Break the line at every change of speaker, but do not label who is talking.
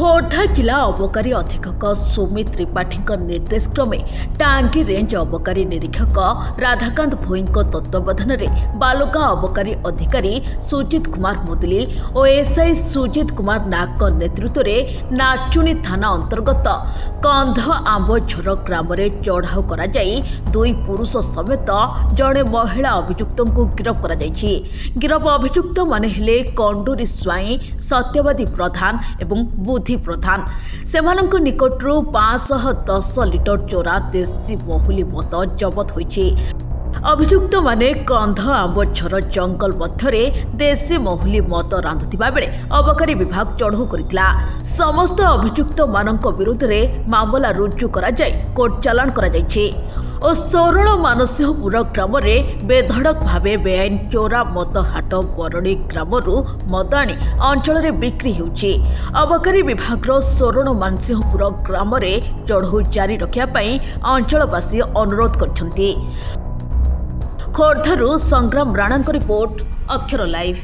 खोर्धा जिला अबकारी अधीक्षक सुमित त्रिपाठी निर्देश क्रमे टांगी रेंज अबकारी निरीक्षक राधाकांत भोई तत्वावधान में बालुगां अबकारी अधिकारी सुजित कुमार मुदली और एसआई सुजित कुमार नाग नेतृत्व में नाचुणी थाना अंतर्गत कंध आंबझर ग्राम में चढ़ाऊ कर दुई पुरुष समेत जड़े महिला अभियुक्त को गिरफ्त कर गिरफ अभियुक्त माने हेले कंडूरी स्वाई सत्यवादी प्रधान एवं बुद्धि प्रधान सेमानंक निकटरू 510 लिटर चोरा देशी बहुली मद जबत होइछि। अभियुक्त माने कंध आंबझर जंगल मध्य देशी महुली मद रांधुथिबा बेले अबकारी विभाग चढ़ऊ करथिला। समस्त अभियुक्त मानक विरुद्ध में मामला रुजु करा जाय कोर्ट चालान करा जायछि और सोरण मानसिंहपुर ग्राम में बेधड़क भावे बेआईन चोरा मद हाट बरणी ग्राम मद आनी अंचल में बिक्री होउछि। अबकारी विभाग सोरण मानसिंहपुर ग्राम में चढ़ऊ जारी रखापी अंचलवासी अनुरोध करछन्ति। खोर्धारू संग्राम राणा रिपोर्ट अक्षर लाइव।